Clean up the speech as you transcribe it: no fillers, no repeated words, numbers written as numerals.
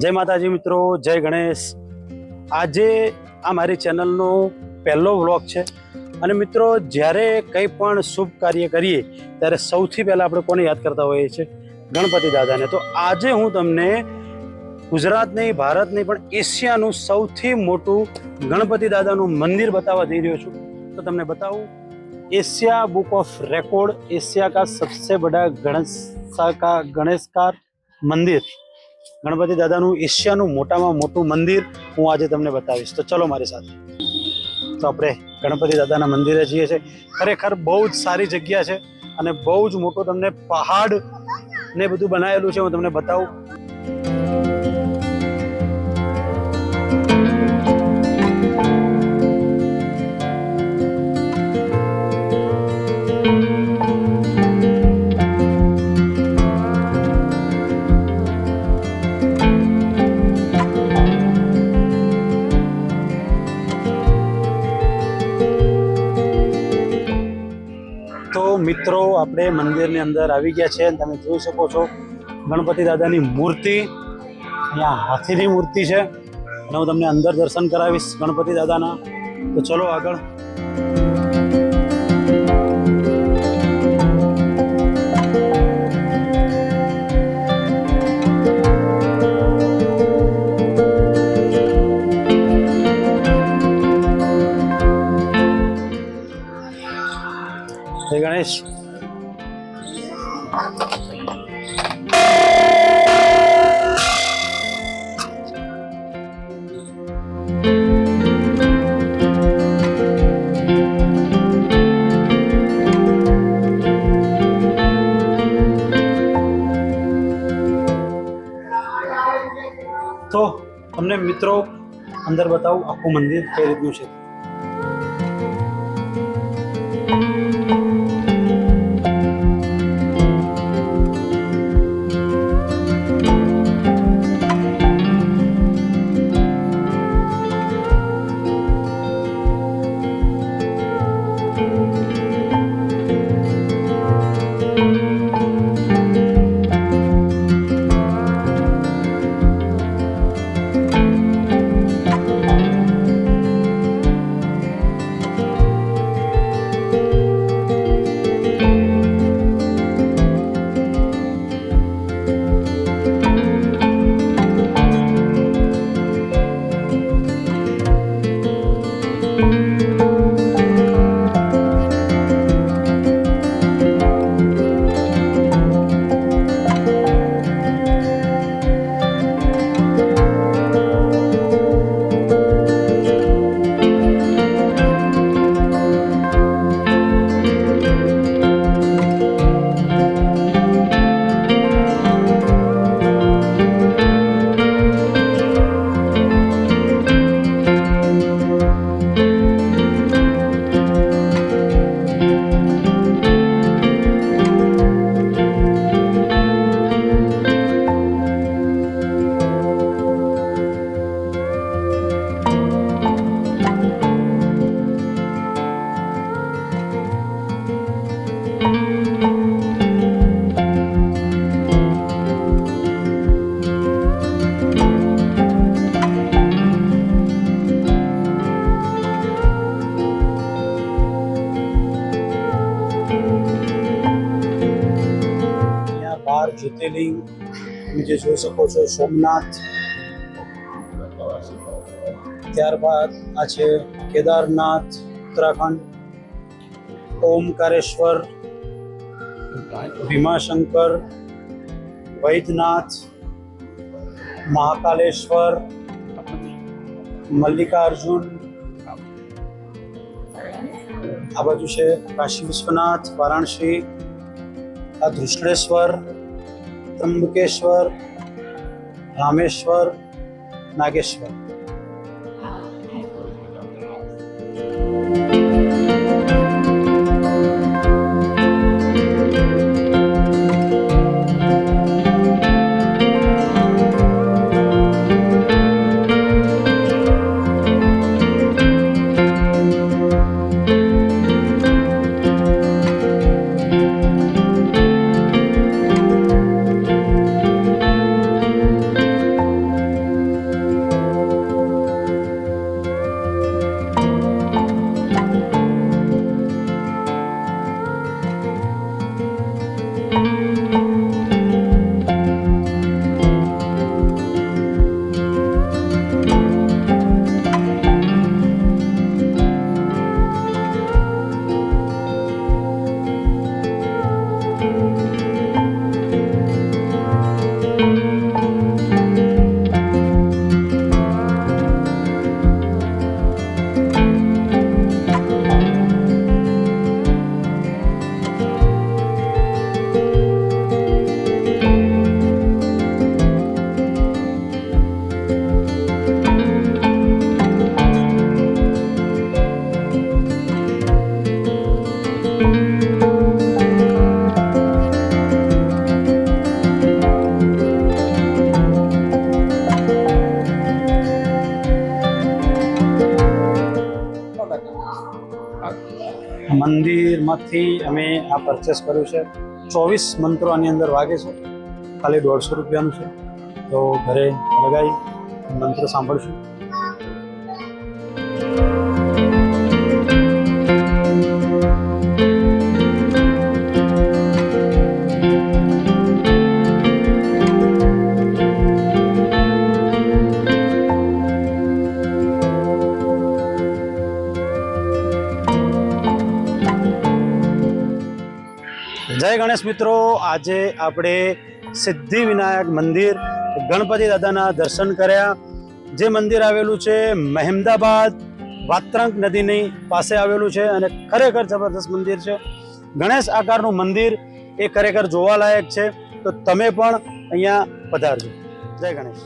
જય માતાજી મિત્રો, જય ગણેશ. આજે આ મારી ચેનલનો પહેલો વ્લોગ છે અને મિત્રો જ્યારે કંઈ પણ શુભ કાર્ય કરીએ ત્યારે સૌથી પહેલાં આપણે કોને યાદ કરતા હોઈએ છીએ? ગણપતિ દાદાને. તો આજે હું તમને ગુજરાત નહીં, ભારત નહીં પણ એશિયાનું સૌથી મોટું ગણપતિ દાદાનું મંદિર બતાવવા જઈ રહ્યો છું. તો તમને બતાવું, Asia book of record, Asia का सबसे बड़ा गणेशकार मंदिर, गणपति दादाનું એશિયાનું મોટામાં મોટું મંદિર હું આજે તમને બતાવીશ. તો ચલો મારી સાથે. તો આપણે ગણપતિ દાદાના મંદિરે જઈએ છીએ. ખરેખર બહુ જ સારી જગ્યા છે અને બહુ જ મોટો તમને પહાડ ને બધું બનાવેલું છે. હું તમને બતાવું. મિત્રો આપણે મંદિરની અંદર આવી ગયા છે અને તમે જોઈ શકો છો ગણપતિ દાદાની મૂર્તિ, અહીંયા હાથીની મૂર્તિ છે અને હું તમને અંદર દર્શન કરાવીશ ગણપતિ દાદાના. તો ચલો આગળ. જય ગણેશ. તો તમને મિત્રો અંદર બતાવું આખું મંદિર કઈ રીતનું છે. જ્યોતિર્લિંગ જે જોઈ શકો છો સોમનાથ, ત્યારબાદ આ છે કેદારનાથ ઉત્તરાખંડ, ઓમકારેશ્વર, ભીમાશંકર, વૈદ્યનાથ, મહાકાલેશ્વર, મલ્લિકાર્જુન, આ બાજુ છે કાશી વિશ્વનાથ, વારાણસી, આ ધૃષ્ણેશ્વર, ત્રંબકેશ્વર, રામેશ્વર, નાગેશ્વર. મંદિરમાંથી અમે આ પરચેસ કર્યું છે. 24 મંત્રો આની અંદર વાગે છે. ખાલી 150 રૂપિયાનું છે. તો ઘરે લગાવી મંત્ર સાંભળશું. જય ગણેશ મિત્રો, આજે આપણે સિદ્ધિ વિનાયક મંદિર ગણપતિ દાદાના દર્શન કર્યા. જે મંદિર આવેલું છે મહેમદાબાદ વાત્રંક નદીની પાસે આવેલું છે અને ખરેખર જબરદસ્ત મંદિર છે. ગણેશ આકારનું મંદિર એ ખરેખર જોવાલાયક છે. તો તમે પણ અહીંયા પધારજો. જય ગણેશ.